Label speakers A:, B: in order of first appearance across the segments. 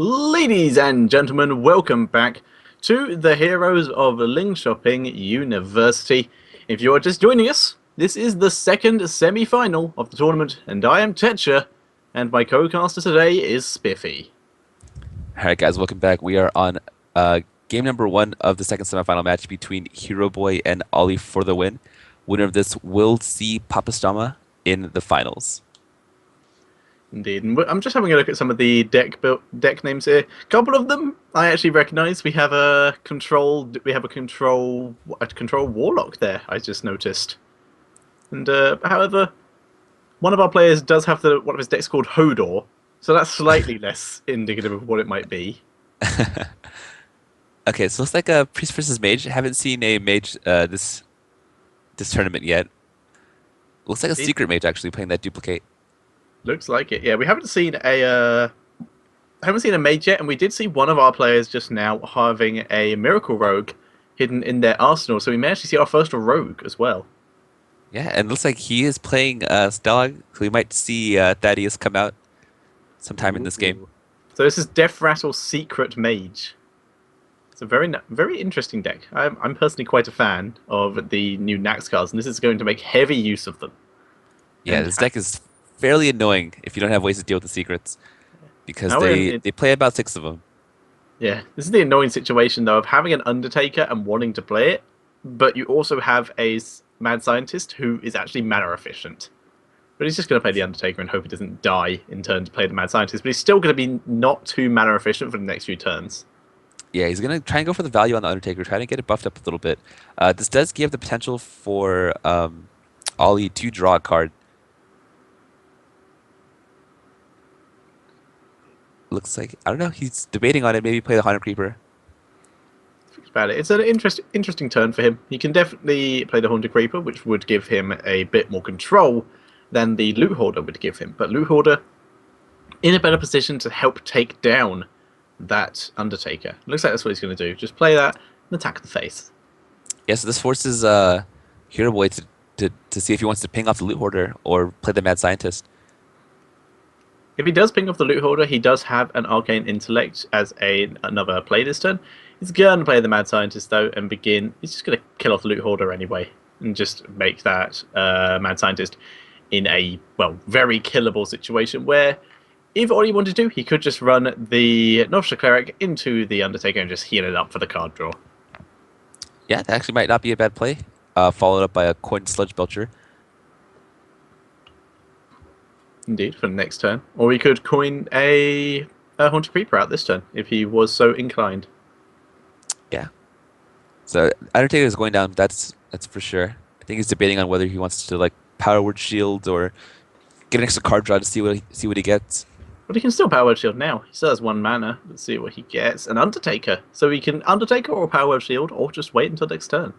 A: Ladies and gentlemen, welcome back to the Heroes of LiU Shopping University. If you're just joining us, this is the second semi-final of the tournament, and I am Tetcher, and my co-caster today is Spiffy.
B: All right, guys, welcome back. We are on game number one of the second semifinal match between Hero Boy and Ollie for the win. Winner of this will see Papastama in the finals.
A: Indeed, and I'm just having a look at some of the deck names here. A couple of them I actually recognise. We have a control warlock there. I just noticed, and however, one of our players does have one of his decks called Hodor, so that's slightly less indicative of what it might be.
B: Okay, so it's like a priest versus mage. I haven't seen a mage this tournament yet. Looks like a
A: It
B: secret mage actually playing that duplicate.
A: looks like it. Yeah, we haven't seen a mage yet, and we did see one of our players just now having a miracle rogue hidden in their arsenal, so we managed to see our first rogue as well.
B: Yeah, and it looks like he is playing Stalag, so we might see Thaddeus come out sometime in this game.
A: Ooh. So this is Death Rattle Secret Mage. It's a very interesting deck. I'm personally quite a fan of the new Nax cards, and this is going to make heavy use of them.
B: Yeah,
A: And
B: this deck is fairly annoying if you don't have ways to deal with the secrets, because
A: how
B: they play about six of them.
A: yeah, this is the annoying situation though of having an Undertaker and wanting to play it, but you also have a mad scientist who is actually mana efficient. But he's just going to play the Undertaker and hope he doesn't die in turn to play the mad scientist. But he's still going to be not too mana efficient for the next few turns.
B: Yeah, he's gonna try and go for the value on the Undertaker, try to get it buffed up a little bit. This does give the potential for Ollie to draw a card. Looks like I don't know. He's debating on it. Maybe play the Haunted Creeper.
A: Think about it. It's an interesting turn for him. He can definitely play the Haunted Creeper, which would give him a bit more control than the Loot Hoarder would give him. But Loot Hoarder in a better position to help take down that Undertaker. Looks like that's what he's going to do. Just play that and attack the face.
B: Yeah, so this forces Hero Boy to see if he wants to ping off the Loot Hoarder or play the Mad Scientist.
A: If he does ping off the Loot Hoarder, he does have an Arcane Intellect as another play this turn. He's going to play the Mad Scientist, though, and begin. He's just going to kill off the Loot Hoarder anyway, and just make that Mad Scientist in a, well, very killable situation where if all he wanted to do, he could just run the Northshire Cleric into the Undertaker and just heal it up for the card draw.
B: Yeah, that actually might not be a bad play. Followed up by a Coin Sludge Belcher.
A: Indeed, for the next turn. Or he could coin a Haunted Creeper out this turn, if he was so inclined.
B: Yeah. So Undertaker is going down. That's for sure. I think he's debating on whether he wants to like Power Word Shield or get an extra card draw to see what he gets.
A: But he can still Power Word Shield now. He still has 1 mana. Let's see what he gets. An Undertaker. So he can Undertaker or Power Word Shield, or just wait until next turn.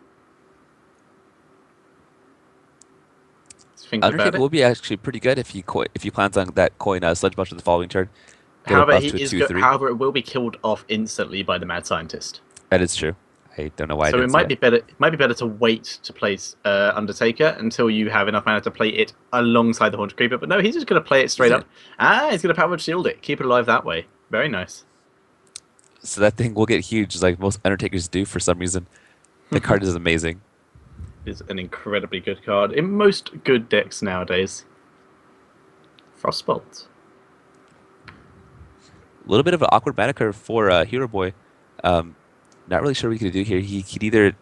A: Think about
B: Undertaker
A: it.
B: will be actually pretty good if he plans on that coin Sludge Belcher the following turn. Get it
A: However,
B: buffed to a 2/3.
A: however, it will be killed off instantly by the Mad Scientist.
B: That is true. I don't know why I
A: So it
B: didn't see
A: might be
B: that.
A: better. It might be better to wait to place Undertaker until you have enough mana to play it alongside the Haunted Creeper. But no, he's just going to play it
B: Is
A: straight
B: it?
A: up. He's going to Power Word Shield it, keep it alive that way. Very nice.
B: So that thing will get huge, like most Undertakers do for some reason. The card is amazing.
A: Is an incredibly good card in most good decks nowadays. Frostbolt.
B: A little bit of an awkward mana curve for Hero Boy. Not really sure what he could do here. He could either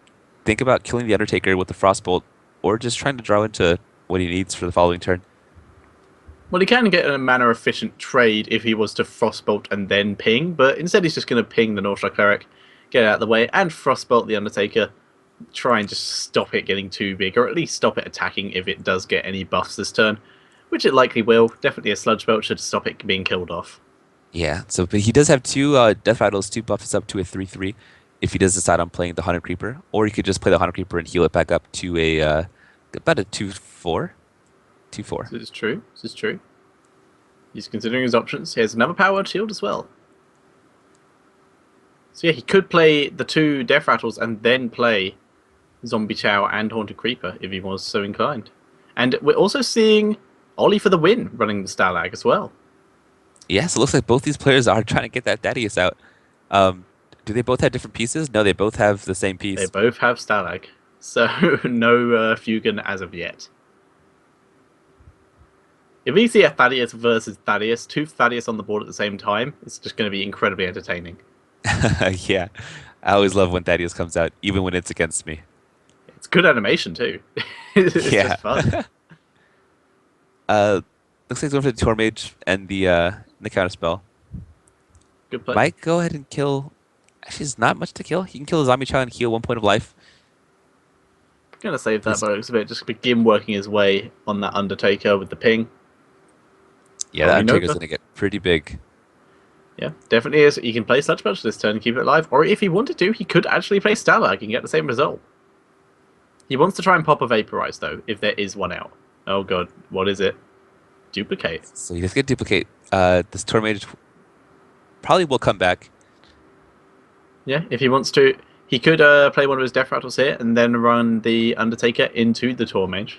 B: think about killing the Undertaker with the Frostbolt, or just trying to draw into what he needs for the following turn.
A: Well, he can get a mana efficient trade if he was to Frostbolt and then ping, but instead he's just going to ping the Northshire Cleric, get it out of the way, and Frostbolt the Undertaker. Try and just stop it getting too big, or at least stop it attacking if it does get any buffs this turn, which it likely will. Definitely a Sludge Belcher to stop it being killed off.
B: Yeah, so but he does have two Death Rattles, two buffs up to a 3/3 if he does decide on playing the Haunted Creeper. Or he could just play the Haunted Creeper and heal it back up to a about a 2/4. 2/4.
A: This is true. This is true. He's considering his options. He has another Power Shield as well. So yeah, he could play the 2 Death Rattles and then play Zombie Chow and Haunted Creeper if he was so inclined. And we're also seeing Ollie for the win running the Stalag as well.
B: Yeah, so it looks like both these players are trying to get that Thaddeus out. Um, do they both have different pieces? No, they both have the same
A: They
B: piece.
A: both have Stalag, so no Fugan as of yet. If we see a Thaddeus versus Thaddeus, two Thaddeus on the board at the same time, it's just going to be incredibly entertaining.
B: Yeah, I always love when Thaddeus comes out, even when it's against me.
A: It's good animation too. It's
B: Yeah.
A: just fun.
B: uh, looks like he's going for the Tor Mage and the counter spell.
A: Good play.
B: Might go ahead and kill. Actually, there's not much to kill. He can kill a zombie child and heal 1 point of life.
A: Gonna save that
B: This,
A: by looks of it. Just begin working his way on that Undertaker with the ping.
B: yeah, that
A: Holy
B: Undertaker's
A: Nova.
B: going to get pretty big.
A: Yeah, definitely is. He can play Sludge Belch this turn and keep it alive. Or if he wanted to, he could actually play Stalag and get the same result. He wants to try and pop a Vaporize, though, if there is one out. Oh god, what is it? Duplicate.
B: So you just get duplicate. This Tor Mage probably will come back.
A: Yeah, if he wants to, he could play one of his Death Rattles here and then run the Undertaker into the Tormage.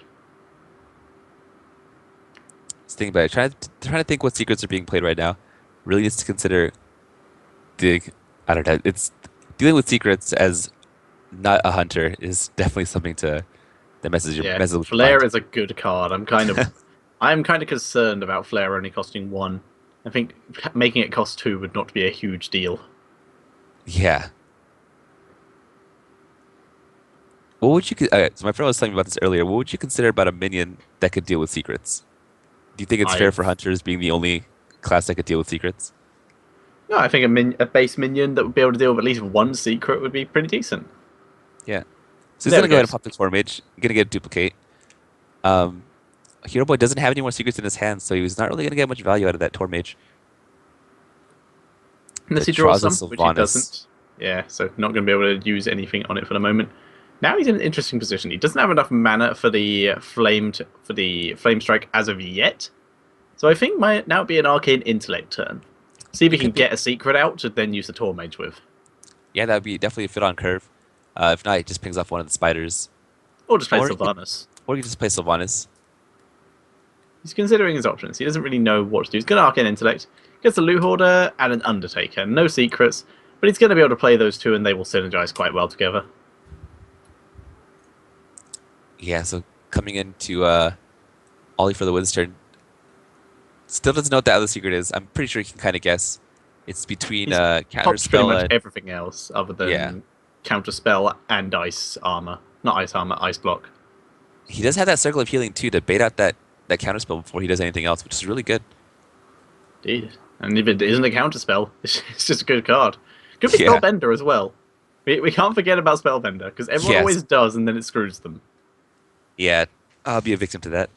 B: Just thinking about it. Trying to think what secrets are being played right now. Really needs to consider the. I don't know. It's dealing with secrets as not a hunter is definitely something to that
A: Yeah,
B: messes with your
A: Flare
B: mind.
A: is a good card. I'm kind of concerned about Flare only costing one. I think making it cost two would not be a huge deal.
B: Yeah. What would you? So my friend was telling me about this earlier. What would you consider about a minion that could deal with secrets? Do you think it's fair
A: I
B: for hunters being the only class that could deal with secrets?
A: No, I think a base minion that would be able to deal with at least one secret would be pretty decent.
B: Yeah. So he's
A: There
B: gonna
A: we
B: go
A: go.
B: ahead and pop the Tor Mage. Gonna get a duplicate. Um, Hero Boy doesn't have any more secrets in his hand, so he's not really gonna get much value out of that Tor Mage.
A: Unless
B: The
A: he draws
B: Traza
A: some, which he
B: Sylvanas.
A: doesn't. Yeah, so not going to be able to use anything on it for the moment. Now he's in an interesting position. He doesn't have enough mana for the flame strike as of yet. So I think might now be an arcane intellect turn. See if he
B: It
A: can
B: could be.
A: get a secret out to then use the Tor Mage with.
B: Yeah, that would be definitely a fit on curve. If not, he just pings off one of the spiders.
A: Or just play
B: Or he could,
A: Sylvanas.
B: or he could just play Sylvanas.
A: He's considering his options. He doesn't really know what to do. He's going to arcane intellect. Gets a loot hoarder and an undertaker. No secrets. But he's going to be able to play those two and they will synergize quite well together.
B: Yeah, so coming into Ollie for the wind's turn. Still doesn't know what the other secret is. I'm pretty sure he can kind of guess. It's between
A: He's pops pretty
B: Counterspell
A: much
B: and
A: everything else other
B: yeah.
A: than counter spell and ice armor. Not ice armor, ice block.
B: He does have that Circle of Healing too to bait out that Counterspell before he does anything else, which is really good.
A: Indeed. And if it isn't a counter spell, it's just a good card. Could be
B: Yeah.
A: Spellbender as well. We can't forget about Spellbender, because everyone
B: Yes.
A: always does and then it screws them.
B: Yeah, I'll be a victim to that.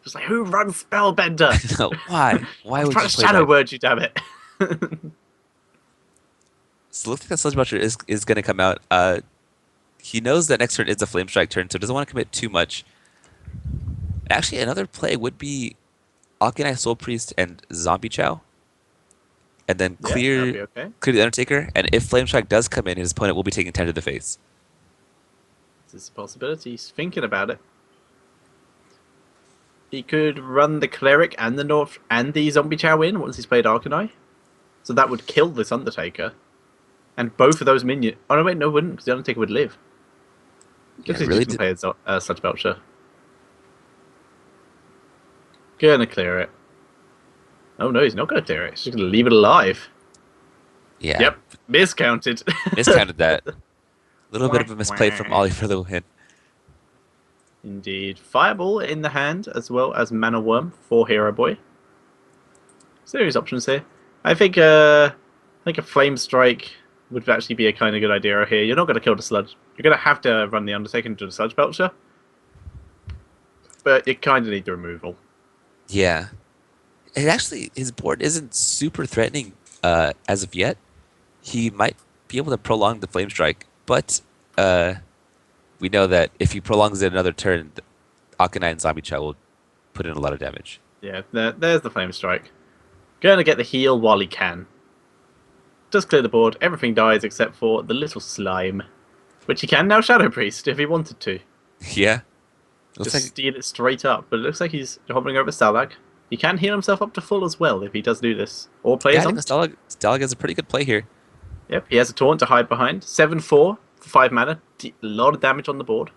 A: Just like, who runs Spellbender?
B: No, why? Why
A: I'm
B: would
A: trying
B: you
A: to
B: play
A: shadow
B: that?
A: word you, damn it.
B: So looks like that Sludge Belcher is going to come out. He knows that next turn is a Flame Strike turn, so doesn't want to commit too much. Actually, another play would be Akanai Soul Priest and Zombie Chow, and then
A: Yeah, that'd be
B: clear
A: okay.
B: clear the Undertaker. And if Flame Strike does come in, his opponent will be taking 10 to the face.
A: This is a possibility. He's thinking about it. He could run the Cleric and the North and the Zombie Chow in once he's played Arcanine. So that would kill this Undertaker. And both of those minions... Oh, no, wait, no, it wouldn't, because the Undertaker would live.
B: Yeah,
A: Looks like
B: really
A: he's going to play a Sludge Belcher. Gonna clear it. Oh, no, he's not going to clear it. He's just going to leave it alive.
B: Yeah,
A: Yep, miscounted.
B: miscounted that. A little bit of a misplay from Ollie for the win.
A: Indeed. Fireball in the hand, as well as Mana Worm for Hero Boy. Serious options here. I think a Flame Strike would actually be a kind of good idea here. You're not going to kill the Sludge. You're going to have to run the Undertaker into the Sludge Belcher. But you kind of need the removal.
B: Yeah. And actually, his board isn't super threatening as of yet. He might be able to prolong the Flame Strike, but we know that if he prolongs it another turn, Akanai and Zombie Chow will put in a lot of damage.
A: Yeah, there's the Flame Strike. Going to get the heal while he can. Does clear the board. Everything dies except for the little slime. Which he can now Shadow Priest if he wanted to.
B: Yeah. Looks
A: Just
B: like
A: steal it straight up. But it looks like he's hopping over Stalag. He can heal himself up to full as well if he does do this. Or play
B: Yeah, I
A: his
B: think
A: on.
B: Stalag is a pretty good play here.
A: Yep, he has a taunt to hide behind. 7-4 for 5 mana. A lot of damage on the board.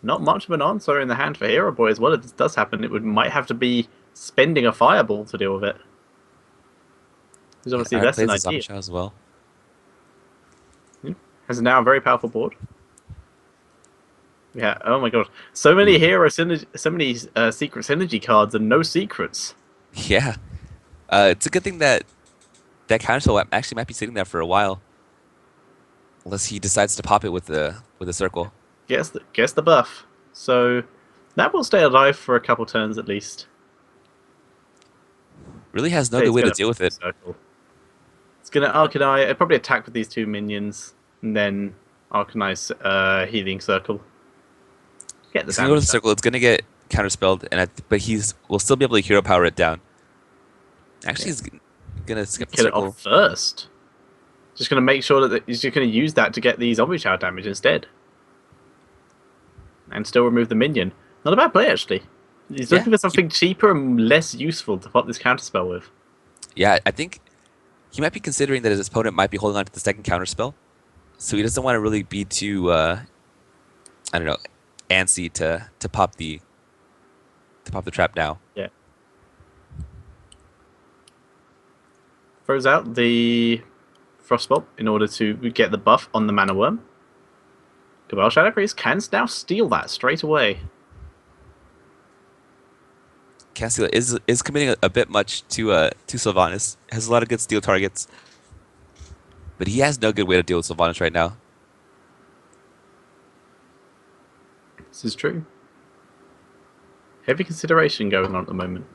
A: Not much of an answer in the hand for Hero Boy as well. If this does happen, might have to be spending a Fireball to deal with it. It's
B: Yeah,
A: obviously
B: Art
A: less than
B: plays a Zombie
A: ideal.
B: Shot as well.
A: Has now a very powerful board. Yeah, oh my god. So many
B: Ooh.
A: so many secret synergy cards and no secrets.
B: Yeah. It's a good thing that that counterspell actually might be sitting there for a while, unless he decides to pop it with the circle.
A: Guess the buff. So that will stay alive for a couple turns at least.
B: Really has no
A: Say
B: good
A: it's
B: way to
A: gonna
B: deal with it.
A: circle. It's gonna Arcanine. It'll probably attack with these two minions, and then Arcanine's healing circle. Get the
B: He's gonna go to the
A: damage done.
B: circle. It's gonna get counterspelled, but will still be able to hero power it down. Actually,
A: Yeah.
B: he's gonna skip the
A: Kill it
B: circle.
A: off first. Just gonna make sure that he's just gonna use that to get the zombie shower damage instead, and still remove the minion. Not a bad play actually. He's
B: Yeah,
A: looking for something cheaper and less useful to pop this counterspell with.
B: yeah. I think he might be considering that his opponent might be holding on to the second counterspell, so he doesn't want to really be too I don't know, antsy to pop the trap now.
A: Yeah. Throws out the Frostbolt in order to get the buff on the Mana Worm. Cabal Shadow Priest can now steal that straight away.
B: Cassila is committing a bit much to Sylvanas. Has a lot of good steal targets, but he has no good way to deal with Sylvanas right now.
A: This is true. Heavy consideration going on at the moment.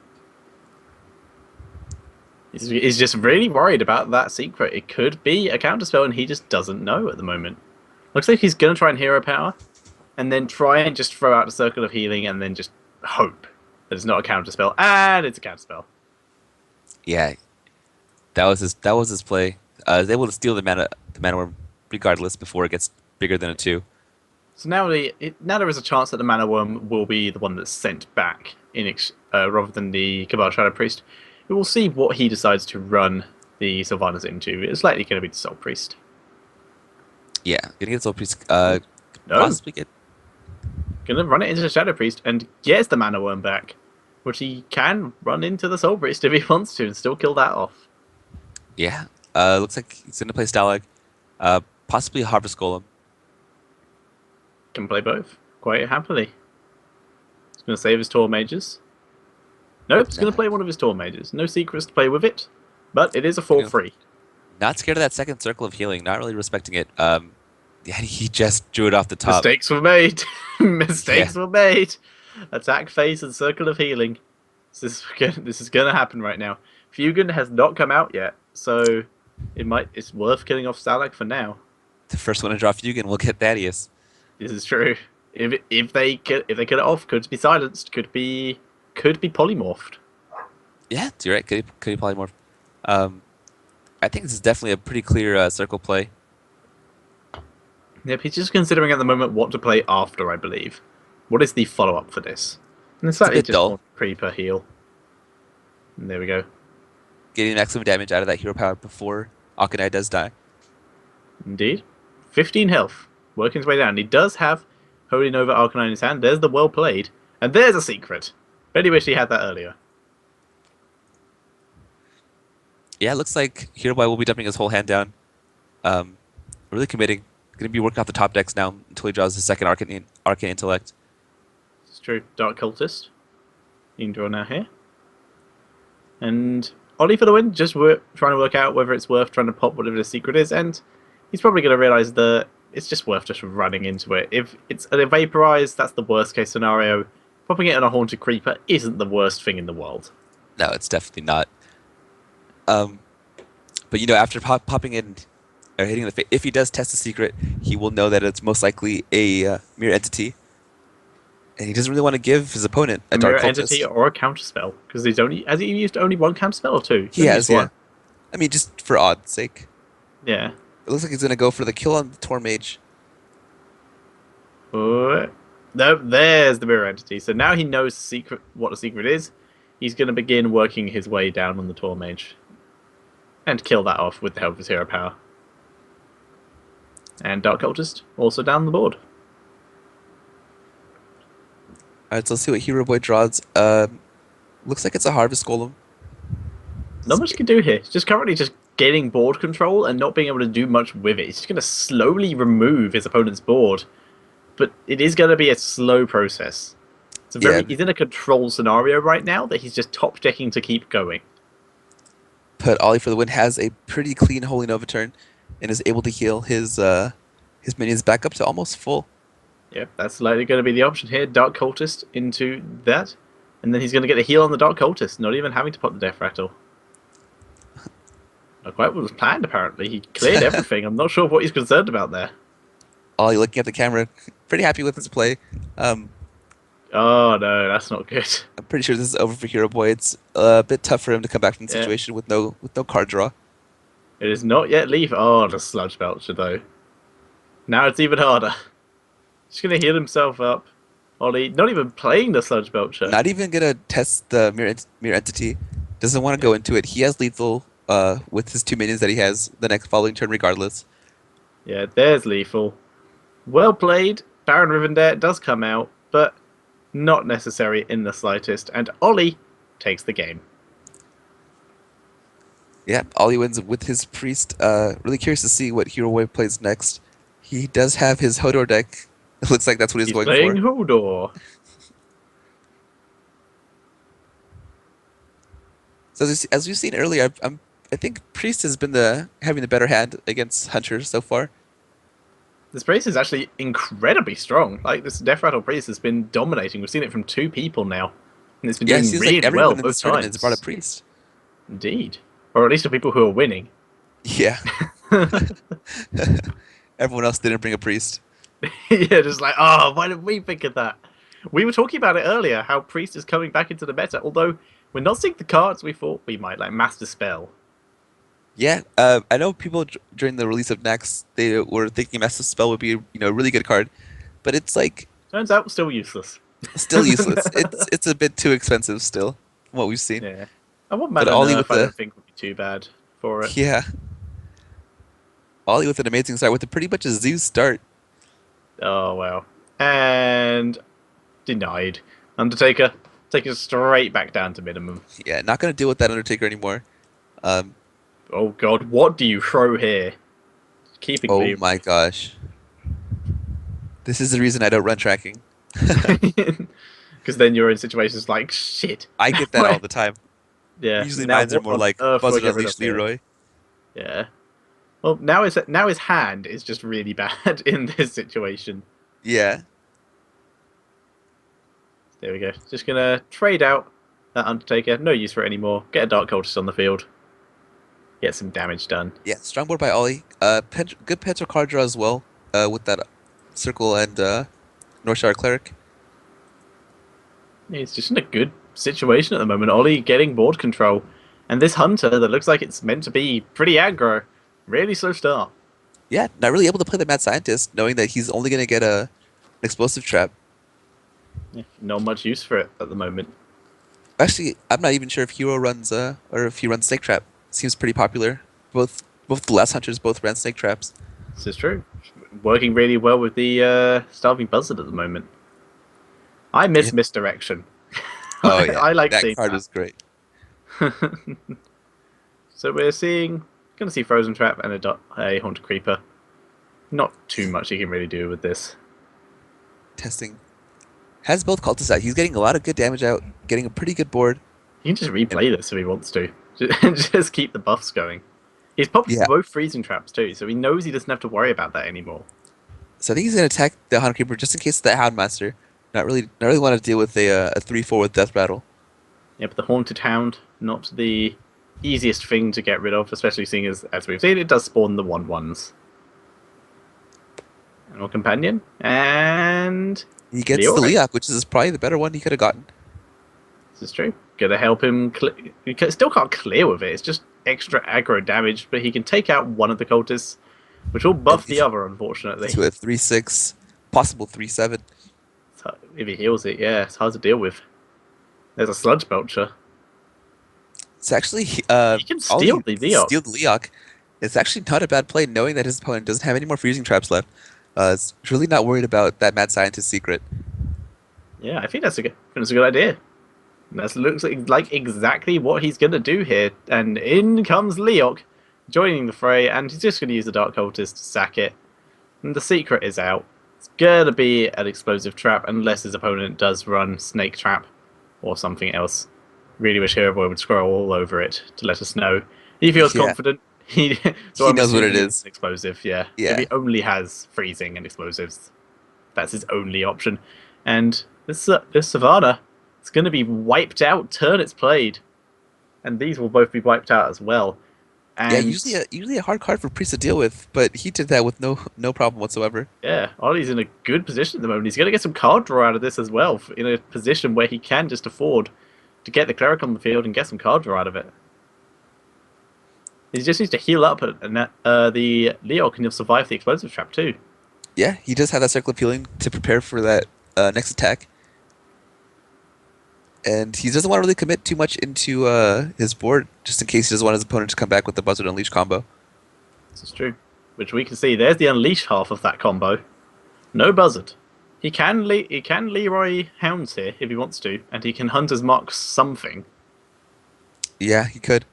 A: He's just really worried about that secret. It could be a counterspell and he just doesn't know at the moment. Looks like he's going to try and hero power, and then try and just throw out a circle of healing and then just hope that it's not a counterspell, and it's a counterspell.
B: Yeah, that was his play. He's able to steal the mana worm regardless before it gets bigger than a 2.
A: So now now there is a chance that the Mana Worm will be the one that's sent back rather than the Cabal Shadow Priest. We will see what he decides to run the Sylvanas into. It's likely going to be the Soul Priest.
B: Yeah, gonna get Soul Priest.
A: No,
B: Possibly get.
A: going to run it into the Shadow Priest and gets the Mana Worm back, which he can run into the Soul Priest if he wants to and still kill that off.
B: Yeah, looks like he's gonna play Stalag. Possibly Harvest Golem.
A: Can play both quite happily. He's going to save his Tor Mages. Nope, he's going to play one of his Tor Mages. No secrets to play with it, but it is a 4-3.
B: Not scared of that second circle of healing. Not really respecting it. Yeah, he just drew it off the top.
A: Mistakes were made. Mistakes
B: Yeah.
A: were made. Attack phase and Circle of Healing. This is going to happen right now. Fugan has not come out yet, so it's worth killing off Stalag for now.
B: The first one to draw Fugan will get Thaddeus.
A: This is true. If they kill it off, could be silenced, could be polymorphed.
B: Yeah, you're right. Could he polymorph? I think this is definitely a pretty clear circle play.
A: Yep, he's just considering at the moment what to play after, I believe. What is the follow-up for this? And it's
B: It's a
A: slightly
B: bit
A: just
B: dull.
A: more Creeper heal. And there we go.
B: Getting maximum damage out of that hero power before Akanai does die.
A: Indeed. 15 health. Working his way down. He does have Holy Nova Arcanine in his hand. There's the well played. And there's a secret. Really wish he had that earlier.
B: Yeah, it looks like Hero Boy will be dumping his whole hand down. Really committing. Going to be working off the top decks now until he draws his second Arcane Intellect.
A: It's true. Dark Cultist. You can draw now here. And Ollie for the win. Just trying to work out whether it's worth trying to pop whatever the secret is. And he's probably going to realise that it's just worth just running into it. If it's a Vaporize, that's the worst case scenario. Popping it on a Haunted Creeper isn't the worst thing in the world.
B: No, it's definitely not. But after popping in or hitting the if he does test the secret, he will know that it's most likely a mirror entity, and he doesn't really want to give his opponent a dark
A: Mirror
B: cultist.
A: entity or a counterspell, because has he used only one counterspell or two?
B: He has, yeah. I mean, just for odd's sake.
A: Yeah.
B: It looks like he's gonna go for the kill on the Tor Mage.
A: No, there's the mirror entity. So now he knows what the secret is. He's going to begin working his way down on the Tor Mage. And kill that off with the help of his hero power. And Dark Cultist also down the board.
B: Alright, so let's see what Hero Boy draws. Looks like it's a Harvest Golem.
A: Not much you can do here. It's just currently just getting board control and not being able to do much with it. He's just going to slowly remove his opponent's board. But it is going to be a slow process. It's a
B: Yeah,
A: he's in a control scenario right now that he's just top decking to keep going.
B: but Ollie for the win has a pretty clean Holy Nova turn and is able to heal his minions back up to almost full.
A: Yep, that's likely going to be the option here. Dark Cultist into that. And then he's going to get the heal on the Dark Cultist, not even having to pop the Death Rattle. Not quite what was planned, apparently. He cleared everything. I'm not sure what he's concerned about there.
B: Ollie looking at the camera, pretty happy with his play.
A: Oh, no, that's not good.
B: I'm pretty sure this is over for Hero Boy. It's a bit tough for him to come back from the
A: Yeah.
B: situation with no card draw.
A: It is not yet Leaf. Oh, the Sludge Belcher, though. Now it's even harder. Just going to heal himself up. Ollie, not even playing the Sludge Belcher.
B: Not even gonna test the mirror entity. Doesn't want to go into it. He has lethal with his 2 minions that he has the next following turn regardless.
A: Yeah, there's Lethal. Well played. Baron Rivendare does come out, but not necessary in the slightest. And Ollie takes the game.
B: Yeah, Ollie wins with his priest. Really curious to see what Hero Boy plays next. He does have his Hodor deck. It looks like that's what he's going
A: playing
B: for.
A: Hodor.
B: So as we've seen earlier, I think priest has been having the better hand against Hunter so far.
A: This priest is actually incredibly strong. Like, this Death Rattle priest has been dominating. We've seen it from 2 people now. And it's been
B: Yeah, it
A: doing
B: seems
A: really
B: like everyone
A: well
B: in
A: both
B: this tournament
A: times.
B: has brought a priest.
A: Indeed. Or at least the people who are winning.
B: Yeah. Everyone else didn't bring a priest.
A: Yeah, just like, oh, why didn't we think of that? We were talking about it earlier, how Priest is coming back into the meta, although we're not seeing the cards we thought we might, like Master Spell.
B: Yeah, I know people during the release of Nax, they were thinking Master Spell would be a really good card, but it's like
A: Turns out, still useless.
B: still useless. It's a bit too expensive still, what we've seen.
A: Yeah. I want
B: But
A: Mana
B: Ollie
A: Nerf,
B: with
A: I
B: the
A: don't think would be too bad for it.
B: yeah, Ollie with an amazing start with a pretty much a Zeus start.
A: Oh, well. And denied. Undertaker, take it straight back down to minimum.
B: Yeah, not gonna deal with that Undertaker anymore. Um,
A: Oh god, what do you throw here? Keeping
B: oh
A: me.
B: my gosh, this is the reason I don't run tracking.
A: Because then you're in situations like, shit.
B: I get that all the time.
A: Yeah.
B: Usually
A: Now
B: mines are
A: what
B: more
A: on
B: like
A: earth do I
B: Buzzard
A: get rid
B: Unleashed
A: of here?
B: Leroy.
A: Yeah. Well, now his hand is just really bad in this situation.
B: Yeah,
A: There we go. Just gonna trade out that Undertaker. No use for it anymore. Get a Dark Cultist on the field. Get some damage done.
B: yeah, strong board by Ollie. Good Petro card draw as well. With that Circle and North Star Cleric.
A: He's just in a good situation at the moment. Ollie getting board control. And this Hunter that looks like it's meant to be pretty aggro. Really slow start.
B: Yeah, not really able to play the Mad Scientist, knowing that he's only gonna get an explosive trap.
A: Yeah, not much use for it at the moment.
B: Actually, I'm not even sure if Hero runs or if he runs Snake Trap. Seems pretty popular. Both the last hunters both ran Snake Traps.
A: This is true. Working really well with the Starving Buzzard at the moment. I miss
B: Yeah.
A: Misdirection.
B: Oh yeah,
A: I like
B: that
A: seeing
B: card
A: that.
B: is great.
A: So we're gonna see Frozen Trap and a Haunted Creeper. Not too much you can really do with this.
B: Testing has both cultists out. He's getting a lot of good damage out, getting a pretty good board.
A: He can just replay this if he wants to. Just keep the buffs going. He's popped
B: Yeah.
A: both Freezing Traps too, so he knows he doesn't have to worry about that anymore.
B: So I think he's gonna attack the Hunter Creeper just in case of the Houndmaster. Not really want to deal with a 3/4 with Death Rattle.
A: Yeah, but the Haunted Hound, not the easiest thing to get rid of, especially seeing as we've seen, it does spawn the 1/1s. Animal Companion, and
B: He gets
A: Leoric.
B: the Leok, which is probably the better one he could have gotten.
A: This is true. Gonna help him. Still can't clear with it. It's just extra aggro damage, but he can take out one of the cultists, which will buff the other, unfortunately.
B: To a 3/6, possible 3/7.
A: If he heals it, yeah, it's hard to deal with. There's a Sludge Belcher.
B: It's actually
A: He can steal
B: Ollie
A: the Leok.
B: steal the Leok. It's actually not a bad play, knowing that his opponent doesn't have any more freezing traps left. It's really not worried about that mad scientist secret.
A: Yeah, I think that's a good idea. That looks like exactly what he's going to do here. And in comes Leok, joining the fray, and he's just going to use the Dark Cultist to sack it. And the secret is out. It's going to be an explosive trap, unless his opponent does run Snake Trap or something else. Really wish Herboy would scroll all over it to let us know. He feels
B: Yeah,
A: confident. So
B: he
A: I'm
B: knows what it
A: assuming
B: is.
A: it's explosive, yeah. If
B: Yeah,
A: he only has freezing and explosives, that's his only option. And this Savannah, it's going to be wiped out turn it's played. And these will both be wiped out as well.
B: yeah.
A: And
B: Usually a hard card for Priest to deal with, but he did that with no problem whatsoever.
A: yeah, Ollie's in a good position at the moment. He's going to get some card draw out of this as well, in a position where he can just afford to get the Cleric on the field and get some card draw out of it. He just needs to heal up, and the Leok can survive the explosive trap too.
B: Yeah, he does have that circle of healing to prepare for that next attack. And he doesn't want to really commit too much into his board, just in case he doesn't want his opponent to come back with the Buzzard Unleash combo.
A: This is true. Which we can see. There's the Unleash half of that combo. No Buzzard. He can Leroy Hounds here if he wants to, and he can Hunter's Mark something.
B: Yeah, he could.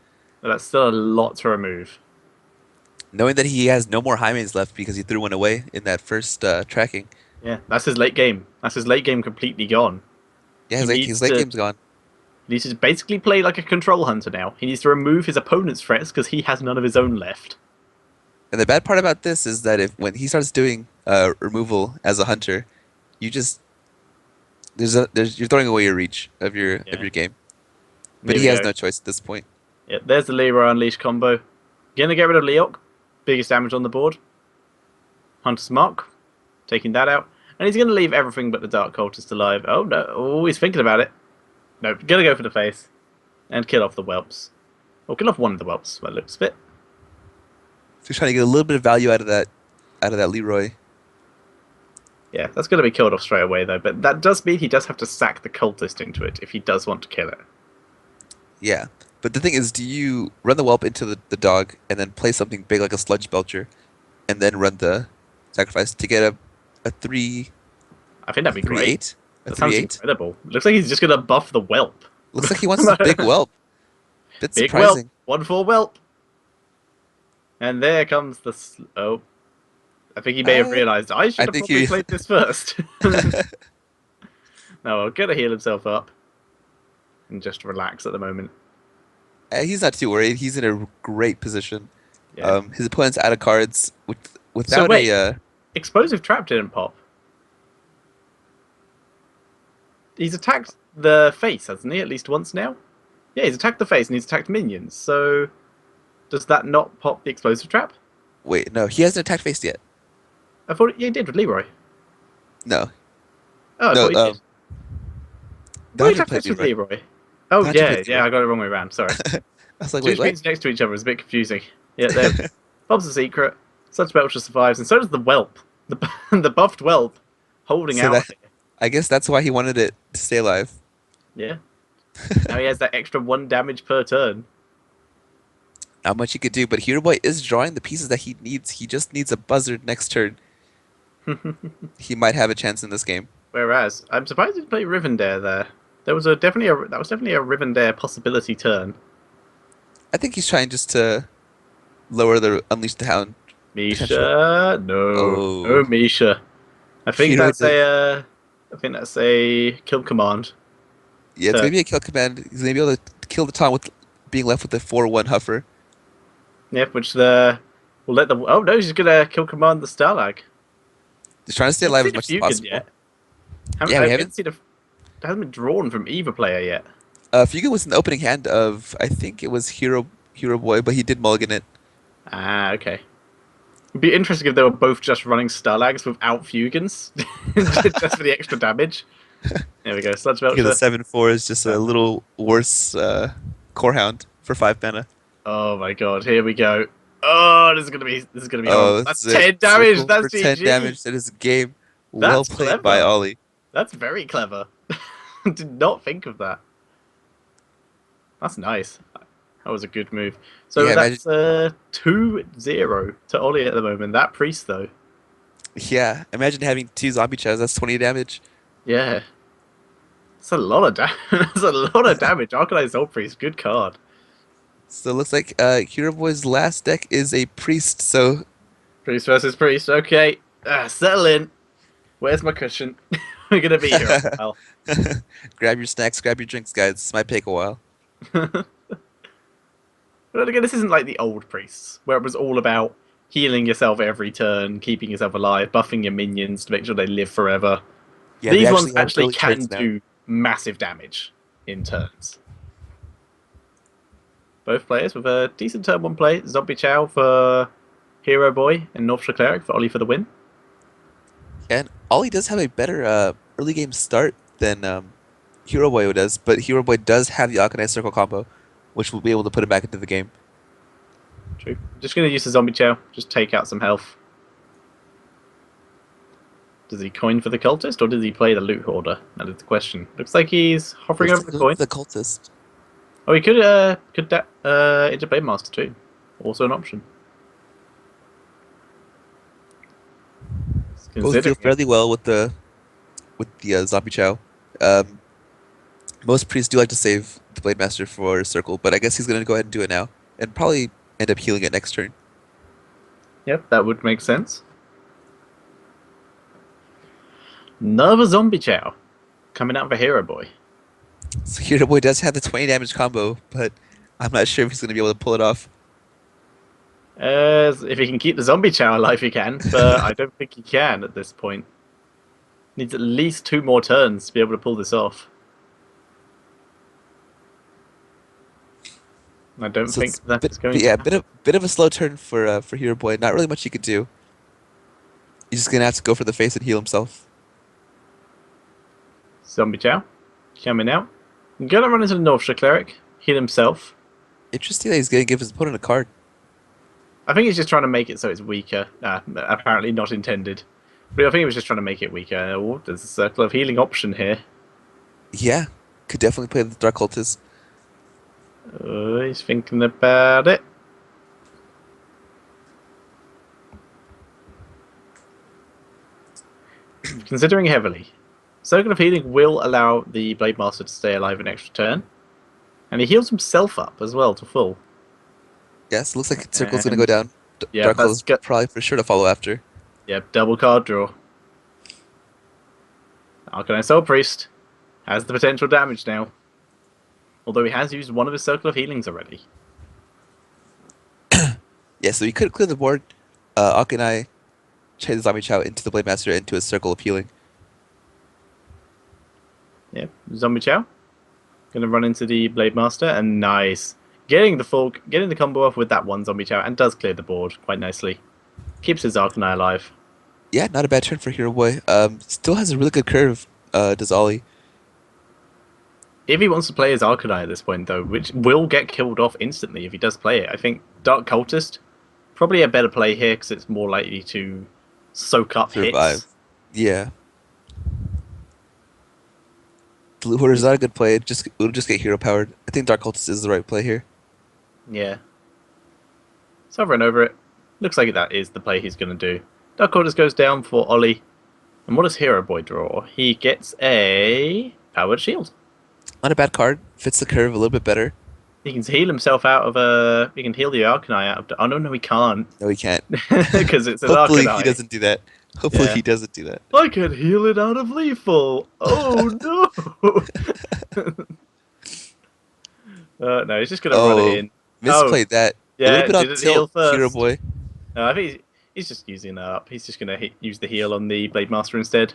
A: But that's still a lot to remove.
B: Knowing that he has no more Hymens left because he threw one away in that first tracking.
A: Yeah, that's his late game. That's his late game completely gone.
B: Yeah,
A: He
B: his
A: needs
B: late
A: to
B: game's gone.
A: he needs to basically play like a control hunter now. He needs to remove his opponent's threats because he has none of his own left.
B: And the bad part about this is that when he starts doing removal as a hunter, you just you're throwing away your reach of your game. But
A: Here
B: he
A: we
B: has
A: go.
B: no choice at this point.
A: Yeah, there's the Leroy Unleash combo. Gonna get rid of Leok. Biggest damage on the board. Hunter's Mark. Taking that out. And he's going to leave everything but the Dark Cultist alive. Oh, no. Oh, he's thinking about it. No, going to go for the face. And kill off the whelps. Or kill off one of the whelps, by the looks of it.
B: So he's trying to get a little bit of value out of that Leroy.
A: Yeah, that's going to be killed off straight away, though. But that does mean he does have to sack the Cultist into it if he does want to kill it.
B: Yeah. But the thing is, do you run the whelp into the dog and then play something big like a Sludge Belcher and then run the sacrifice to get a 3...
A: I think that'd be great.
B: 3/8? A
A: That sounds
B: 3/8?
A: incredible. Looks like he's just going to buff the whelp.
B: Looks like he wants a big whelp. Bit
A: Big
B: surprising.
A: whelp. 1/4 whelp. And there comes the... Oh. I think he may have realised I should have
B: think
A: probably
B: he-
A: played this first. No, I'm going to heal himself up. And just relax at the moment.
B: He's not too worried. He's in a great position.
A: Yeah.
B: His opponent's out of cards without
A: So wait.
B: a...
A: Explosive Trap didn't pop. He's attacked the face, hasn't he? At least once now? Yeah, he's attacked the face and he's attacked minions. So, does that not pop the Explosive Trap?
B: Wait, no, he hasn't attacked face yet.
A: I thought he did with Leroy.
B: No.
A: Oh, I
B: No,
A: thought he did.
B: the
A: He
B: Hunter
A: attacked
B: played
A: face with
B: Leroy.
A: Leroy. Oh,
B: The Hunter
A: yeah,
B: played
A: yeah, I got it wrong way around. Sorry.
B: I was like,
A: Two
B: wait, what?
A: screens next to each other is a bit confusing. Yeah, there. Bob's the secret. Such Belcher survives, and so does the whelp. The buffed whelp holding
B: So
A: out.
B: that- I guess that's why he wanted it to stay alive.
A: Yeah. Now he has that extra 1 damage per turn.
B: Not much he could do, but Hero Boy is drawing the pieces that he needs. He just needs a buzzard next turn. He might have a chance in this game.
A: Whereas, I'm surprised he didn't play Rivendare there. That was definitely a Rivendare possibility turn.
B: I think he's trying just to lower the Unleash the Hound.
A: Misha, no,
B: Oh.
A: no Misha. I think
B: You know
A: that's a kill command.
B: Yeah, it's going to be a kill command. He's going to be able to kill the Tom with being left with the 4/1 Huffer.
A: Yep, which will let the. Oh no, she's gonna kill command the Starlag.
B: He's trying to stay alive as much as possible.
A: Yet.
B: Yeah, we haven't.
A: Seen it hasn't been drawn from either player yet.
B: Fuga was in the opening hand of, I think it was Hero Boy, but he did mulligan it.
A: Ah, okay. It'd be interesting if they were both just running Starlags without Fugans, just for the extra damage. There we go, Sludge
B: Yeah,
A: Belcher.
B: the 7/4 is just a little worse Core Hound for 5 mana.
A: Oh my god, here we go. Oh, this is gonna be
B: Oh,
A: horrible. That's 10 damage.
B: Circle
A: That's
B: for 10
A: GG.
B: damage. That is a game. Well
A: That's
B: played
A: clever.
B: by Ollie.
A: That's very clever. Did not think of that. That's nice. That was a good move. So
B: Yeah, imagine.
A: that's 2-0 to Ollie at the moment. That priest though.
B: Yeah, imagine having two zombie chows. That's 20 damage.
A: Yeah. That's a lot of damage. That's a lot of damage. Arcanized Soul Priest, good card.
B: So it looks like Hero Boy's last deck is a priest. So
A: Priest versus priest. Okay. Settle in. Where's my cushion? We're gonna be here a while.
B: grab your snacks, grab your drinks, guys. This might take a while.
A: But again, this isn't like the old priests, where it was all about healing yourself every turn, keeping yourself alive, buffing your minions to make sure they live forever.
B: Yeah, they
A: These ones
B: actually have
A: actually
B: early
A: can
B: turns now.
A: do massive damage in turns. Both players with a decent turn one play. Zombie Chow for Hero Boy and Northshire Cleric for Ollie for the win.
B: And Ollie does have a better early game start than Hero Boy does, but Hero Boy does have the Arcanine Circle combo, which will be able to put him back into the game.
A: True. Just going to use the Zombie Chow. Just take out some health. Does he coin for the cultist or does he play the loot hoarder? That is the question. Looks like he's hovering
B: Looks
A: over
B: like
A: the coin.
B: the cultist.
A: Oh, he could into Blade Master too. Also an option.
B: Both feel
A: Considering it.
B: fairly well with the Zombie Chow. Um, most priests do like to save the Blade Master for Circle, but I guess he's gonna go ahead and do it now, and probably end up healing it next turn.
A: Yep, that would make sense. Another Zombie Chow coming out for Hero Boy.
B: So Hero Boy does have the 20 damage combo, but I'm not sure if he's gonna be able to pull it off.
A: If he can keep the Zombie Chow alive, he can, but I don't think he can at this point. Needs at least 2 more turns to be able to pull this off. I don't
B: So
A: think
B: it's
A: that's going to
B: yeah,
A: happen.
B: bit of a slow turn for Hero Boy. Not really much he could do. He's just gonna have to go for the face and heal himself.
A: Zombie Chow coming out. Gonna run into the Northshire Cleric, heal himself.
B: Interesting that he's gonna give his opponent a card.
A: I think he's just trying to make it so it's weaker. Apparently not intended. But I think he was just trying to make it weaker. Oh, there's a Circle of Healing option here.
B: Yeah, could definitely play the Dark Cultist.
A: Oh, he's thinking about it. Considering heavily. Circle of Healing will allow the Blade Master to stay alive an extra turn. And he heals himself up as well to full.
B: Yes, looks like Circle's gonna go
A: And
B: down.
A: yeah,
B: Dark Cultist probably for sure to follow after.
A: Yep, double card draw. Arcanine Soul Priest has the potential damage now. Although he has used one of his Circle of Healings already.
B: Yeah, so he could clear the board. Akanai chase the Zombie Chow into the Blade Master into a circle of healing.
A: Yep, Zombie Chow. Gonna run into the Blade Master, and nice. Getting the combo off with that one Zombie Chow, and does clear the board quite nicely. Keeps his Arcanine alive.
B: Yeah, not a bad turn for Hero Boy. Still has a really good curve, does Ollie.
A: If he wants to play his Arcanine at this point, though, which will get killed off instantly if he does play it, I think Dark Cultist probably a better play here because it's more likely to soak up
B: Survive.
A: hits.
B: Yeah. The Loot Hoarder is not a good play. It'll just get hero powered. I think Dark Cultist is the right play here.
A: Yeah. So I've run over it. Looks like that is the play he's going to do. Dark Cultist goes down for Ollie. And what does Hero Boy draw? He gets a Powered Shield.
B: Not a bad card. Fits the curve a little bit better.
A: He can heal himself out of a... He can heal the Arcanine out of... Oh, no, he can't.
B: No, he can't.
A: Because it's an
B: Hopefully he
A: Arcanine.
B: doesn't do that. Hopefully
A: Yeah.
B: he doesn't do that.
A: I can heal it out of lethal. Oh no! No, he's just gonna run it in.
B: Misplayed that. A
A: Yeah,
B: little bit on
A: did it heal
B: tilt, Hero
A: first?
B: Boy.
A: No, I think he's just using that up. He's just gonna use the heal on the Blade Master instead.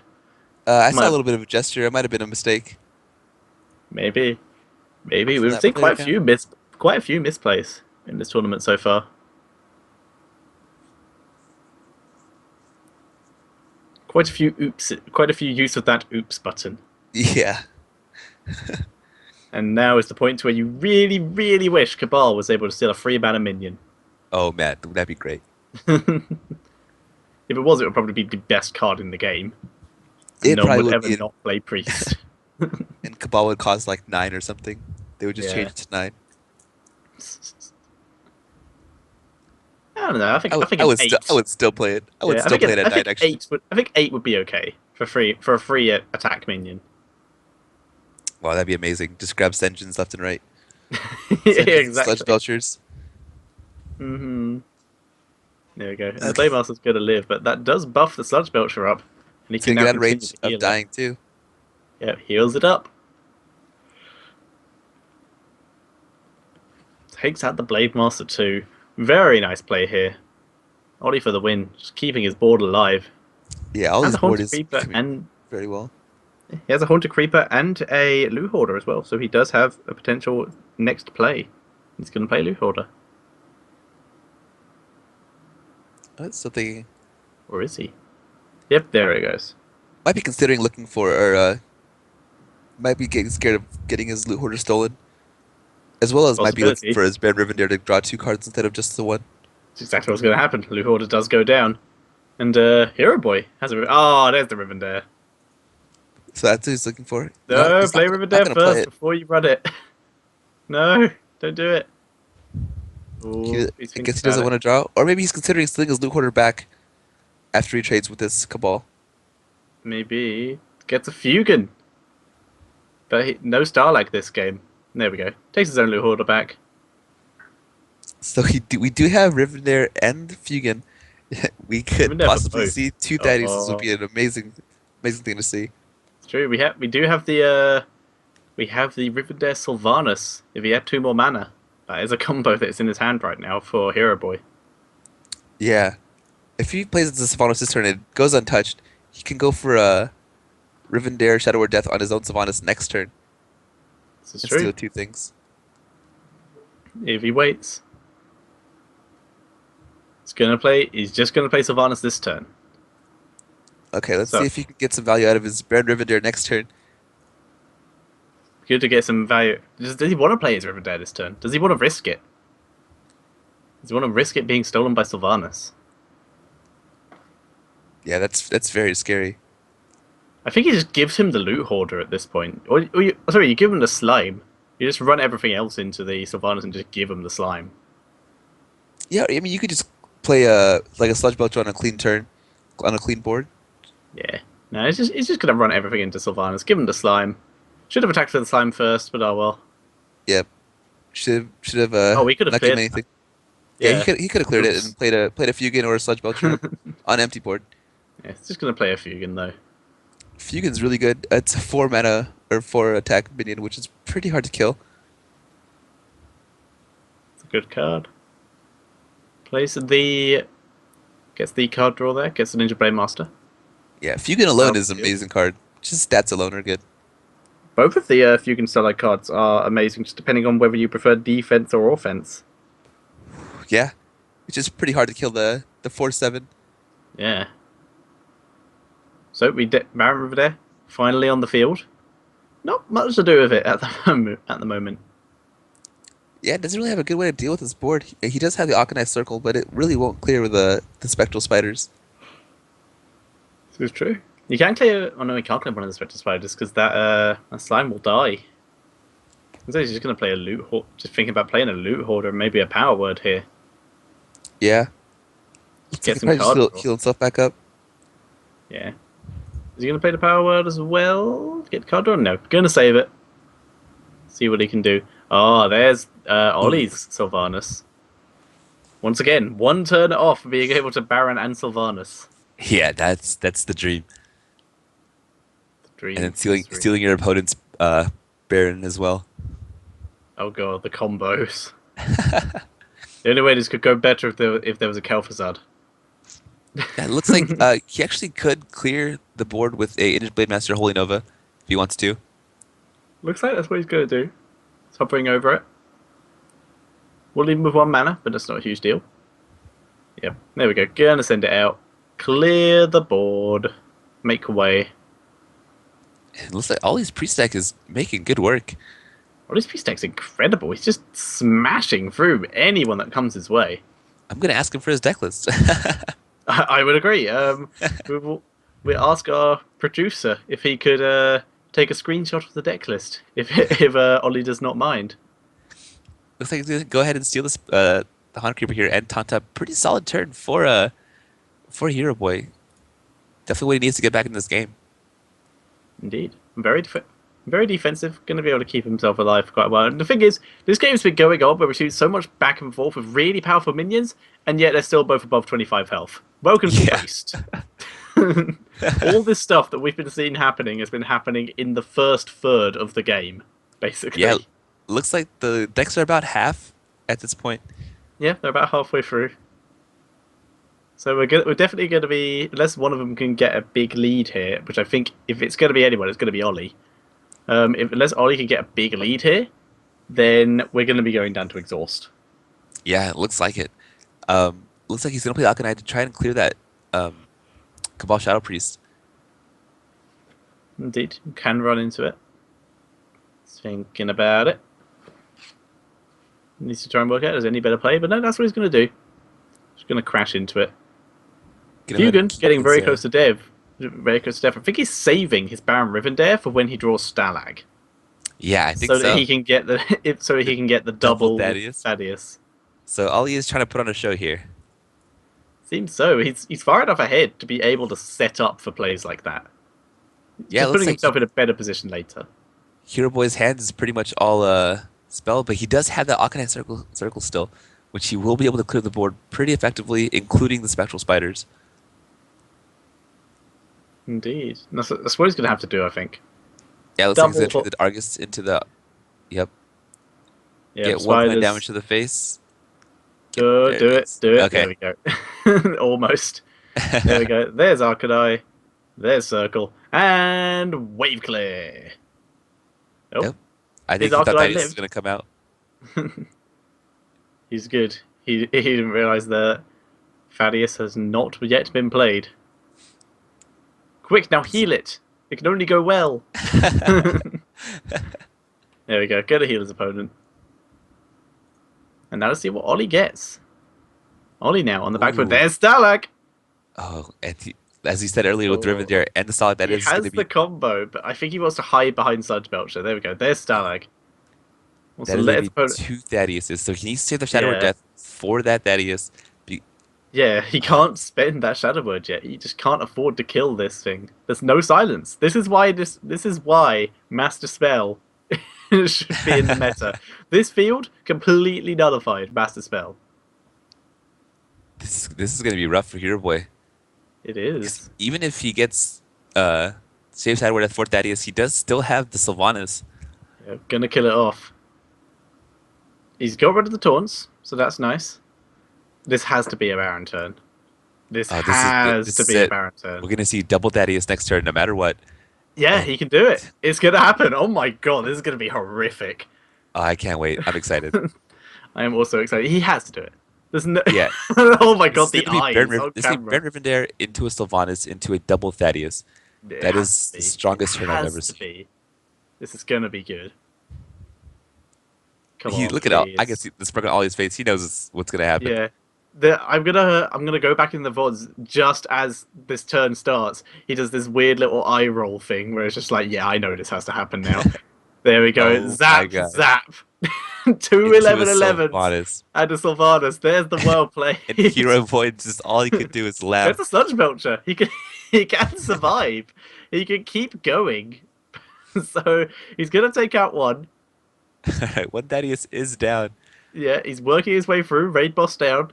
B: I saw a
A: Might-
B: little bit of a gesture. It might have been a mistake.
A: Maybe
B: From
A: we've
B: that
A: seen
B: player account.
A: quite a few misplays in this tournament so far. Quite a few use of that oops button.
B: Yeah.
A: And now is the point where you really, really wish Cabal was able to steal a free mana minion.
B: Oh man, that'd be great.
A: If it was, it would probably be the best card in the game.
B: It
A: No one
B: probably
A: would
B: would
A: ever
B: be,
A: not play priest.
B: and Cabal would cost like 9 or something. They would just
A: Yeah.
B: change it to 9.
A: I don't know. I think
B: I
A: an
B: would still I
A: eight.
B: would still play it. I would
A: Yeah,
B: still play it at 9 actually.
A: I think eight would be okay for a free attack minion.
B: Wow, that'd be amazing. Just grab Senjins left and right.
A: Yeah,
B: Senjins and Sludge
A: exactly.
B: Belchers.
A: Hmm. There we go.
B: Okay.
A: Playmaster's going to live, but that does buff the Sludge Belcher up, and he
B: It's
A: can
B: gonna
A: now
B: get out of
A: continue
B: range
A: to
B: of
A: heal it.
B: dying too.
A: Yeah, heals it up. Takes out the Blade Master too. Very nice play here. Ollie for the win, just keeping his board alive.
B: Yeah, all
A: Has
B: his
A: a
B: board
A: Haunted
B: is
A: Creeper
B: becoming
A: and
B: very well.
A: he has a Haunted Creeper and a Loot Hoarder as well, so he does have a potential next play. He's going to play Loot Hoarder.
B: That's something
A: Or is he? Yep, there he goes.
B: might be considering looking for, or might be getting scared of getting his loot hoarder stolen, as well as might be looking
A: Possibility.
B: for his Baron Rivendare to draw 2 cards instead of just the one.
A: That's exactly what's going to happen. Loot Hoarder does go down. And Hero Boy has a... Oh, there's the Rivendare.
B: So that's what he's looking for. No,
A: No,
B: he's
A: play
B: not
A: Rivendare
B: gonna play
A: first
B: it.
A: before you run it. No, don't do it.
B: He,
A: Ooh, he's
B: I
A: thinking
B: guess he
A: about
B: doesn't
A: it.
B: want to draw, or maybe he's considering stealing his loot hoarder back after he trades with this Cabal.
A: Maybe gets a Fugan. But no star like this game. There we go. Takes his own Loot Hoarder back.
B: So we do have Rivendare and Fugan. We could
A: Rivendare for
B: possibly
A: both.
B: see 2 This would
A: Oh,
B: be an amazing thing to see.
A: it's true. We do have we have the Rivendare Sylvanas. If he had 2 more mana, that is a combo that's in his hand right now for Hero Boy.
B: Yeah, if he plays the Sylvanas this turn and it goes untouched, he can go for a Rivendare Shadow or Death on his own Sylvanas next turn
A: This is
B: and
A: true.
B: steal 2 things.
A: If he waits, he's just gonna play Sylvanas this turn.
B: Okay, let's see
A: So
B: if he can get some value out of his Baron Rivendare next turn.
A: good to get some value. Does he want to play his Rivendare this turn? Does he want to risk it? Does he want to risk it being stolen by Sylvanas?
B: Yeah, that's very scary.
A: I think he just gives him the Loot Hoarder at this point. Sorry, you give him the Slime. You just run everything else into the Sylvanas and just give him the Slime.
B: Yeah, I mean you could just play like a Sludge Belcher on a clean turn, on a clean board.
A: Yeah. No, he's just gonna run everything into Sylvanas. Give him the Slime. Should have attacked for the Slime first, but oh well.
B: Yeah, should have
A: Oh, we could have
B: not given
A: cleared.
B: anything. Yeah,
A: Yeah.
B: he could have cleared it
A: Oops.
B: and played a Fugan or a Sludge Belcher on empty board.
A: Yeah, it's just gonna play a Fugan though.
B: Fugan's really good. It's a 4 mana or 4 attack minion, which is pretty hard to kill.
A: It's a good card. Gets the card draw there. Gets the Ninja Blade Master.
B: Yeah, Fugan alone
A: Oh,
B: is an
A: good.
B: amazing card. Just stats alone are good.
A: Both of the Fugan Starlight cards are amazing, just depending on whether you prefer defense or offense.
B: Yeah, it's just pretty hard to kill the 4/7.
A: Yeah. So Baron River there, finally on the field. Not much to do with it at the moment.
B: Yeah, it doesn't really have a good way to deal with his board. He does have the Arcanine Circle, but it really won't clear with the Spectral Spiders.
A: This is true. You can clear. Oh no, you can't clear one of the Spectre Spiders because that slime will die. So he's just gonna play a loot. Just thinking about playing a Loot Hoarder, and maybe a Power Word here.
B: Yeah. Looks like
A: Get
B: he
A: some
B: probably just
A: card draw.
B: heal himself back up.
A: Yeah. Is he gonna play the Power Word as well? Get the card draw? No. Gonna save it. See what he can do. Oh, there's Ollie's Sylvanas. Once again, one turn off being able to Baron and Sylvanas.
B: Yeah, that's the dream.
A: The dream.
B: And then stealing your opponent's Baron as well.
A: Oh god, the combos. The only way this could go better if there was a Kel'Thuzad.
B: Yeah, it looks like he actually could clear the board with a Image Blade Master Holy Nova if he wants to.
A: Looks like that's what he's gonna do. He's hovering over it. We'll leave him with 1 mana, but that's not a huge deal. Yep, there we go. Gonna send it out. Clear the board. Make way.
B: It looks like Ollie's pre-stack is making good work.
A: Well, this piece deck's incredible. He's just smashing through anyone that comes his way.
B: I'm gonna ask him for his deck list.
A: I would agree. we ask our producer if he could take a screenshot of the deck list, if Ollie does not mind.
B: Looks like he's gonna go ahead and steal this the Hunter Creeper here and taunt up. Pretty solid turn for Hero Boy. Definitely what he needs to get back in this game.
A: Indeed, very defensive. Going to be able to keep himself alive for quite a while. And the thing is, this game's been going on where we shoot so much back and forth with really powerful minions, and yet they're still both above 25 health. Welcome to
B: Yeah.
A: Beast. All this stuff that we've been seeing happening has been happening in the first third of the game, basically.
B: Yeah, looks like the decks are about half at this point.
A: Yeah, they're about halfway through. So we're definitely going to be, unless one of them can get a big lead here, which I think if it's going to be anyone, it's going to be Ollie. Unless Ollie can get a big lead here, then we're going to be going down to exhaust.
B: Yeah, it looks like it. Looks like he's gonna play Alkanite to try and clear that Cabal Shadow Priest.
A: Indeed, you can run into it. Thinking about it. Needs to try and work out there's any better play, but no, that's what he's going to do. Just going to crash into it.
B: Get him ahead and
A: Fugan
B: keep
A: getting very
B: his,
A: close to Dev. Very close to Dev. I think he's saving his Baron Rivendare for when he draws Stalag.
B: Yeah, I think
A: So
B: so.
A: that he can get the
B: Double
A: double
B: Thaddeus.
A: Thaddeus.
B: So Ollie is trying to put on a show here.
A: Seems so. He's far enough ahead to be able to set up for plays like that.
B: Yeah, it
A: Just
B: looks
A: putting
B: like
A: himself in a better position later.
B: Hero Boy's hands is pretty much all spell, but he does have that Alkanite circle still, which he will be able to clear the board pretty effectively, including the Spectral Spiders.
A: Indeed. That's what he's going to have to do, I think.
B: Yeah, it looks like he's
A: Double
B: gonna turn
A: hook.
B: the Argus into the. Yep.
A: Yeah,
B: Get 1 point
A: spiders.
B: damage to the face.
A: Do
B: There it
A: it.
B: is.
A: Do it.
B: Okay.
A: There we go. Almost. There we go. There's Arcanine. There's Circle. And Wave Clear. Oh,
B: Yep. I think
A: his
B: he thought
A: Arcanine
B: that was
A: lived.
B: going to come out.
A: He's good. He didn't realise that Thaddeus has not yet been played. Quick, now heal it. It can only go well. There we go. Go to heal his opponent. And now let's see what Ollie gets. Ollie now on the back foot.
B: Ooh.
A: There's Stalag.
B: Oh, and as he said earlier with
A: Oh.
B: Rivendare and the solid, that
A: He
B: is going
A: has
B: to
A: the
B: be.
A: combo, but I think he wants to hide behind Sludge Belcher. There we go. There's Stalag. Also,
B: That is
A: let
B: going
A: his
B: to be
A: opponent...
B: 2 Thaddeus. So he needs to save the Shadow
A: Yeah.
B: of Death for that Thaddeus.
A: Yeah, he can't spend that Shadow Word yet. He just can't afford to kill this thing. There's no silence. This is why Master Spell should be in the meta. This field completely nullified Master Spell.
B: This is going to be rough for Hero Boy.
A: It is.
B: Even if he gets save Shadow Word Death for Thaddeus, he does still have the Sylvanas.
A: Yeah, gonna kill it off. He's got rid of the taunts, so that's nice. This has to be a Baron turn. This
B: This
A: has
B: is
A: to be
B: it.
A: a Baron turn.
B: We're going to see double Thaddeus next turn, no matter what.
A: Yeah,
B: Oh.
A: he can do it. It's gonna happen. Oh my god, this is gonna be horrific.
B: Oh, I can't wait. I'm excited.
A: I am also excited. He has to do it. There's no.
B: Yeah.
A: Oh my god,
B: This is
A: the
B: gonna
A: eyes
B: be
A: on
B: this is
A: camera.
B: Baron Rivendare into a Sylvanas into a double Thaddeus.
A: It
B: That
A: has
B: is
A: to
B: the
A: be.
B: strongest turn I've
A: Has
B: ever
A: to
B: seen.
A: be. This is gonna be good. Come on,
B: Look at all. I
A: please.
B: can see the smirk on Ollie's face. He knows what's gonna happen.
A: Yeah. I'm gonna go back in the VODs just as this turn starts. He does this weird little eye roll thing where it's just like, yeah, I know this has to happen now. There we go.
B: Oh my
A: Zap,
B: God.
A: zap. Two
B: Into a
A: 11-11s
B: Sylvanas.
A: and a Sylvanas. There's the well played.
B: And Hero Boy just all he could do is laugh.
A: There's a Sludge Belcher. He can survive. He can keep going. So he's gonna take out one.
B: Alright, one Thaddeus is down.
A: Yeah, he's working his way through. Raid boss down.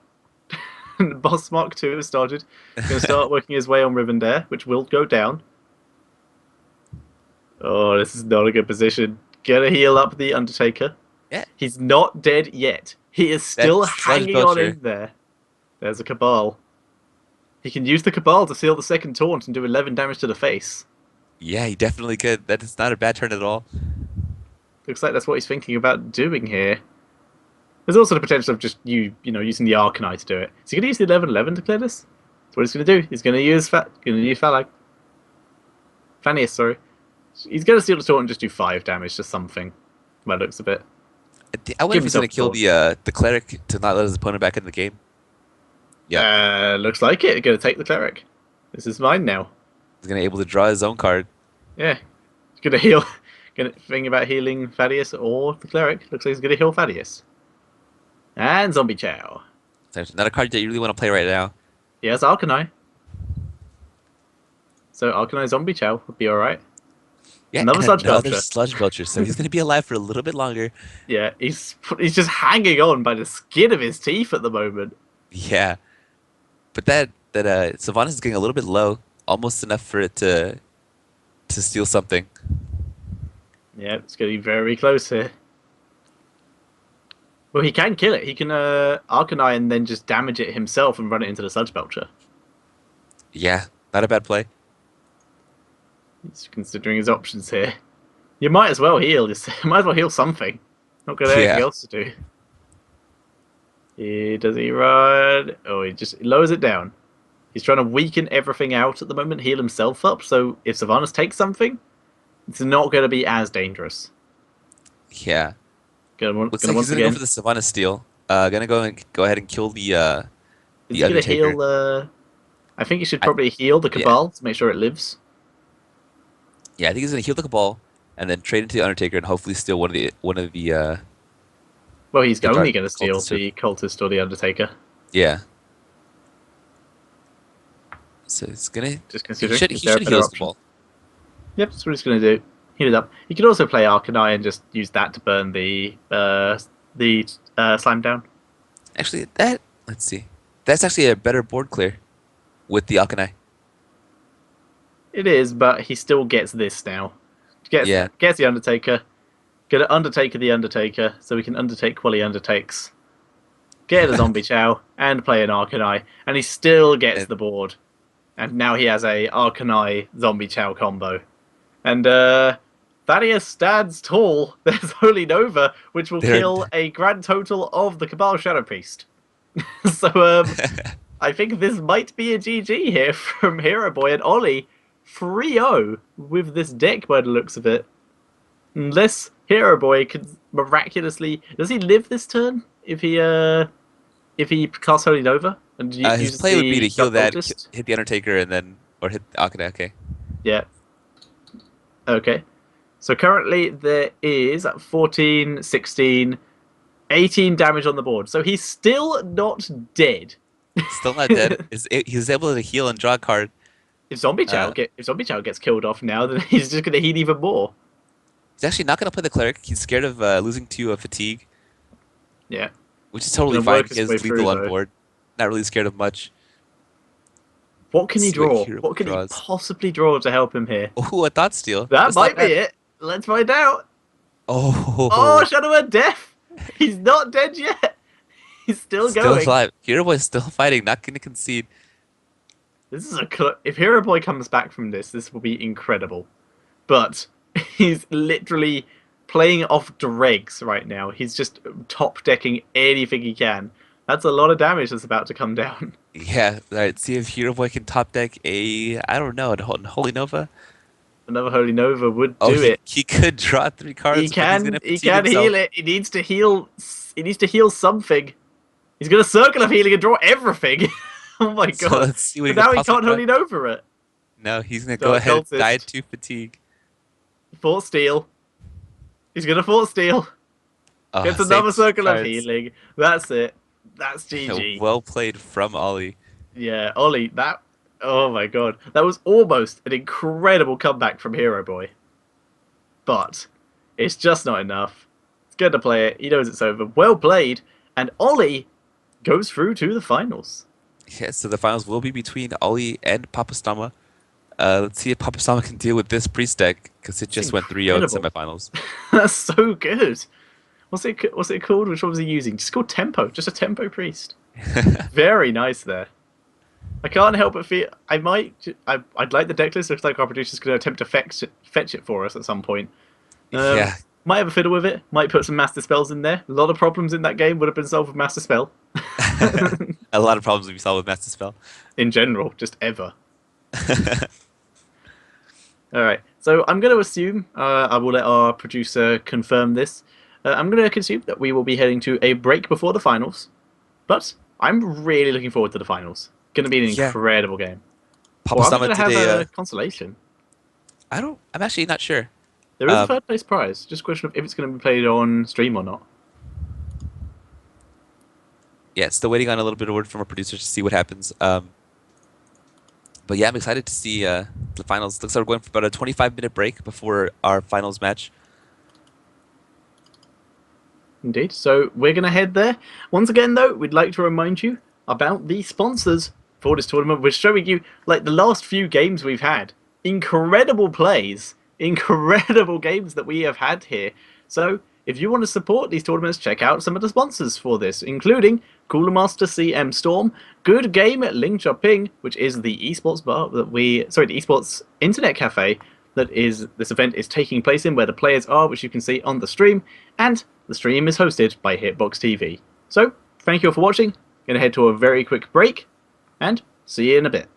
A: Boss Mark 2 has started. He's going to start working his way on Rivendare, which will go down. Oh, this is not a good position. Gonna heal up the Undertaker.
B: Yeah.
A: He's not dead yet. He is still
B: That's Sludge
A: hanging on
B: Belcher.
A: in there. There's a Cabal. He can use the Cabal to seal the second taunt and do 11 damage to the face.
B: Yeah, he definitely could. That is not a bad turn at all.
A: Looks like that's what he's thinking about doing here. There's also the potential of just using the Arcanine to do it. Is he going to use the 11-11 to clear this? That's what he's going to do. He's going to use Phalag. Thanius, sorry. He's going to steal the taunt and just do 5 damage to something. By the looks of it.
B: I wonder if he's
A: himself
B: gonna kill the cleric to not let his opponent back in the game.
A: Looks like it. Going to take the cleric. This is mine now.
B: He's gonna be able to draw his own card.
A: Yeah, he's gonna heal. Gonna think about healing Thaddeus or the cleric. Looks like he's gonna heal Thaddeus. And Zombie Chow.
B: So there's another card that you really want to play right now.
A: He has Arcanine. So Arcanine Zombie Chow would be alright.
B: Yeah,
A: Another
B: and
A: Sludge
B: another
A: Belcher.
B: Sludge Belcher. So he's gonna be alive for a little bit longer.
A: Yeah, he's just hanging on by the skin of his teeth at the moment.
B: Yeah, but Sylvanas is getting a little bit low, almost enough for it to steal something.
A: Yeah, it's getting very close here. Well, he can kill it. He can Arcanine and then just damage it himself and run it into the Sludge Belcher.
B: Yeah, not a bad play.
A: He's considering his options here. You might as well heal. Just might as well heal something. Not got anything else to do. Does he run? Oh, he just lowers it down. He's trying to weaken everything out at the moment, heal himself up. So if Sylvanas takes something, it's not going to be as dangerous.
B: Yeah. Looks like
A: Once
B: he's gonna
A: again,
B: go for the Sylvanas steal. Gonna go ahead and kill the
A: is he going to
B: Undertaker.
A: heal? I think he should probably heal the Cabal to make sure it lives.
B: Yeah, I think he's gonna heal the Cabal and then trade into the Undertaker and hopefully steal one of the
A: Well, he's
B: the
A: only going to steal
B: cultist.
A: the Cultist or the Undertaker.
B: Yeah. So it's gonna
A: Just
B: he
A: considering
B: should
A: is there a
B: heal
A: better
B: his
A: option?
B: Cabal.
A: Yep, that's what he's going to do. Heal it up. He could also play Arcanine and just use that to burn the slime down.
B: Actually, let's see. That's actually a better board clear with the Arcanine.
A: It is, but he still gets this now. Gets the Undertaker. Get an Undertaker the Undertaker, so we can undertake while he undertakes. Get a Zombie Chow, and play an Arcanine, and he still gets the board. And now he has a Arcanine Zombie Chow combo. And Thaddeus stands tall. There's Holy Nova, which will kill a grand total of the Cabal Shadow Priest. So I think this might be a GG here from Hero Boy and Ollie. 3-0 with this deck by the looks of it. Unless Hero Boy can miraculously... Does he live this turn? If he casts Holy Nova? And
B: His play would be to heal that,
A: Cultist?
B: hit the Undertaker, and then or hit the Arcanine. Okay.
A: Yeah. Okay. So currently there is 14, 16, 18 damage on the board. So he's still not dead.
B: Still not dead. He's able to heal and draw a card.
A: If Zombie Chow gets killed off now, then he's just going to heal even more.
B: He's actually not going to play the Cleric. He's scared of losing to Fatigue.
A: Yeah.
B: Which is totally fine. He has lethal on board. Not really scared of much.
A: What can he draw? What can he possibly draw to help him here?
B: Oh, a Thought Steal.
A: That might be it. Let's find out.
B: Oh,
A: Shadow of Death. He's not dead yet. He's still going.
B: Still alive. Hero Boy's still fighting. Not going to concede.
A: This is if Hero Boy comes back from this will be incredible. But he's literally playing off dregs right now. He's just top decking anything he can. That's a lot of damage that's about to come down.
B: Yeah, alright, see if Hero Boy can top deck I don't know, a Holy Nova?
A: Another Holy Nova would do it.
B: He could draw 3 cards.
A: He can heal it. He needs to heal something. He's gonna Circle of Healing and draw everything. Oh my god.
B: So let's see what
A: now he can't Holy Nova it.
B: No, he's gonna go ahead and die to Fatigue.
A: Fort Steel. He's gonna Fort Steel. Gets another Circle of Healing. That's it. That's GG.
B: Well played from Ollie.
A: Yeah, Ollie, oh my god. That was almost an incredible comeback from Hero Boy. But it's just not enough. It's good to play it. He knows it's over. Well played. And Ollie goes through to the finals.
B: Yeah, so the finals will be between Ollie and Papastama. Let's see if Papastama can deal with this priest deck, because it just went 3-0 in the semifinals.
A: That's so good. What's it called? Which one was he using? Just called Tempo. Just a Tempo priest. Very nice there. I can't help but feel I'd like the deck list. Looks like our producer's going to attempt to fetch it for us at some point.
B: Yeah.
A: Might have a fiddle with it. Might put some Master Spells in there. A lot of problems in that game would have been solved with Master Spell.
B: A lot of problems would be solved with Master Spell.
A: In general, just ever. Alright, so I'm going to assume, I will let our producer confirm this. I'm going to assume that we will be heading to a break before the finals. But I'm really looking forward to the finals. Going to be an incredible game.
B: Papa
A: Or are we
B: Sama
A: going to
B: did
A: have
B: a.
A: a consolation?
B: I'm actually not sure.
A: There is a
B: Um,
A: third place prize. Just a question of if it's going to be played on stream or not.
B: yeah, still waiting on a little bit of word from our producers to see what happens. But yeah, I'm excited to see the finals. Looks like we're going for about a 25-minute break before our finals match.
A: Indeed. So we're going to head there. Once again, though, we'd like to remind you about the sponsors for this tournament. We're showing you, like, the last few games we've had. Incredible plays. Incredible games that we have had here. So if you want to support these tournaments, check out some of the sponsors for this, including Cooler Master CM Storm, Good Game at Ling Ping, which is the esports bar that the esports internet cafe that is this event is taking place in, where the players are, which you can see on the stream, and the stream is hosted by Hitbox TV. So, thank you all for watching. Gonna head to a very quick break, and see you in a bit.